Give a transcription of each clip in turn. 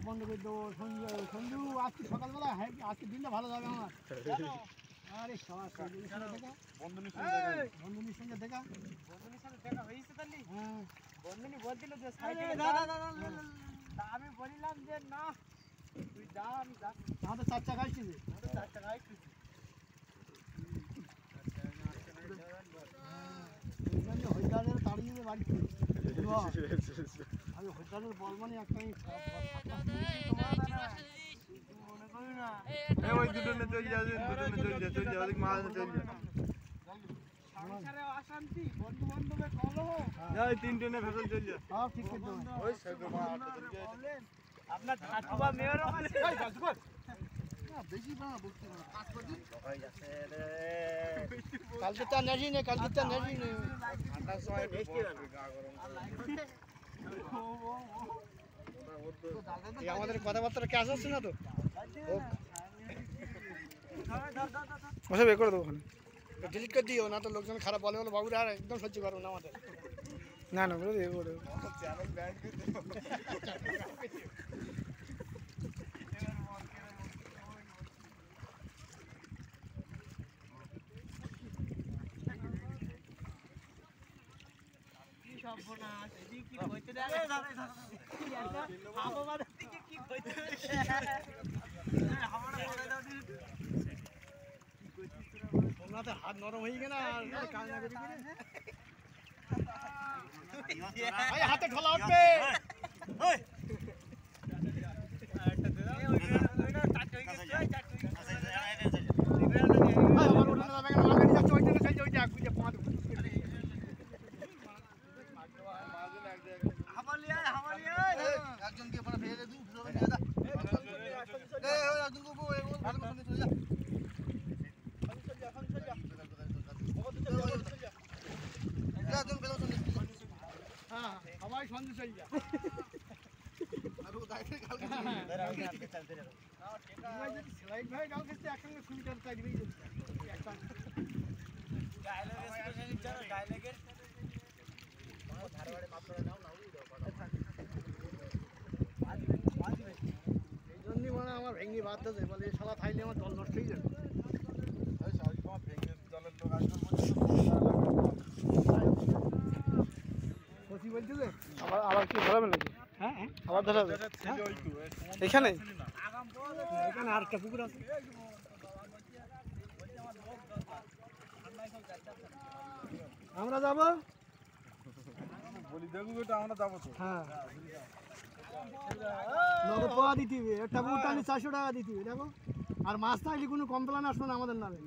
বন্ধ করে দেবো সঞ্জু আজকে সকালবেলা আজকে দিনটা ভালো যাবে আমার। আরে বন্ধুনির সঙ্গে দেখা হয়েছে তাহলে। হ্যাঁ বন্ধুনি বলছিল যে আমি বলিলাম যে না তুই যা আমি যা আমাদের 4 টাকা আসছে আমাদের 4 টাকা আসছে হইদারের তাড়িয়ে বাড়ি আমি হইদারের বল মানে একটাই মনে করি না ওই দুটো নে চলে যাবে চলে যাবে মাছ চলে যাবে সংসারে অশান্তি বন্ধু বান্ধবের কলহ এই তিনটে নে ভেতর চলে যা সব ঠিক করে দাও ওই সেগো মা আপনার ধাতুবা মেয়েরও আছে এই ধাতুবা না বেশি না বলতে না 5 দিন সবাই আছে রে কালকে তো নেজি নে ঠান্ডার সময় বেশি গা গরম এই আমাদের কথাবার্তা ক্যাশ হচ্ছে না তো ওসব এ করে দেবো ওখানে ডিলিট করে দিও না তো লোকজন খারাপ বলে বলে বাবুরা আর একদম সহ্য করো না আমাদের না না বলে দেবো চ্যানেল ব্যান করে দেবো সর্বনাশ এদিকে কি হইতে দেবে আমাদের দিকে কি হইতে দেবে আমরা বলে দাও দিন তোমরা তো হাত নরম হয়ে গেল আর কাজ না করি ভাই হাতে ঠোলা উঠবে ওই একটা দে দাও ওইটা চারটে হয়ে গেছে আমার ওটা না ব্যাগ না মাগনি যাচ্ছে ওইটা চল ওইটা কুইয়া পাঁচ একজন দিয়ে পরে ফেলে দে দুটো দিয়ে দা এই ওই একজন গো ওই ভালো করে চলে যা এখন চল যা একজন বেলো চলে হ্যাঁ সবাই সন্ধে চল যা আর ও দাইতে কালকে চলতে যাও ভাই যদি সেলাই ভাই কালকে একসঙ্গে সুইটার চাই দিবি একটা ডায়লগের স্পেশালিস্ট যারা ডায়লগের ধারবাড়ে মাপ করে নাও না ওই দাও এই জন্যই মানে আমার ভেঙে বাদ দেবে বলে শালা খাইলে আমার জল নষ্ট হয়ে যাবে জলের লোক আসবে বলছে যে আবার কি ধরাবে নাকি হ্যাঁ আবার ধরাবে এখানে এখানে আর একটা পুকুর আছে আমরা যাবো বলি দেখো এটা আমরা যাবো তো হ্যাঁ নগদ পাওয়া দিতে হবে একটা বুটানি 400 টাকা দিতে হবে দেখো আর মাছ থাকলে কোনো কমপ্লেন আসবে না আমাদের নামে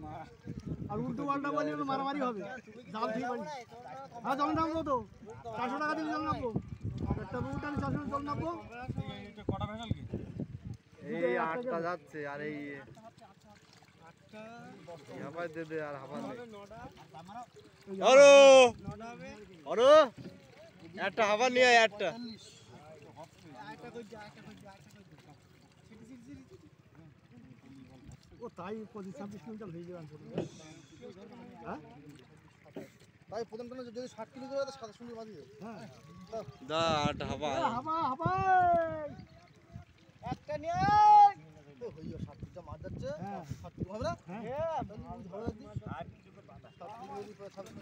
আর উল্টো পাল্টা বলে মারামারি হবে জাল ঠিক বাড়ি হ্যাঁ জল নামবো তো 400 টাকা দিলে জল নামবো একটা বুটানি 400 জল নামবো কটা ভেসাল কি এই 8টা যাচ্ছে আর এই হাবাই দে দে আর হাবা নেই আরো আরো একটা হাবা নিয়ে আয় একটা ও তাই 25-26 কুইন্টাল হয়ে যাবে হ্যাঁ তাই প্রথম টানা যদি 60 কিলো করে তো 7 সুন্দর বাজি হ্যাঁ দা আট হাবা হাবা হাবা একটা নিয়ে তো হইও 60টা মাছ যাচ্ছে 60 হবে না হ্যাঁ ধরে দিই আর কিছু করে বাতা 60 করে 40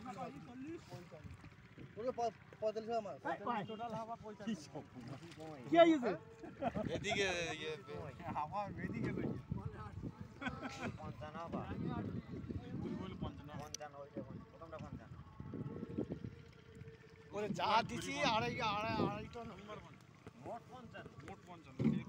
ওরে 45 আমার টোটাল হাবা 45 কি হইছে এদিকে হাবা এদিকে লই 55 হাবা তুই বল 55 ওই প্রথমটা 55 ওরে যা দিছি আড়াই টন নম্বর মোট 55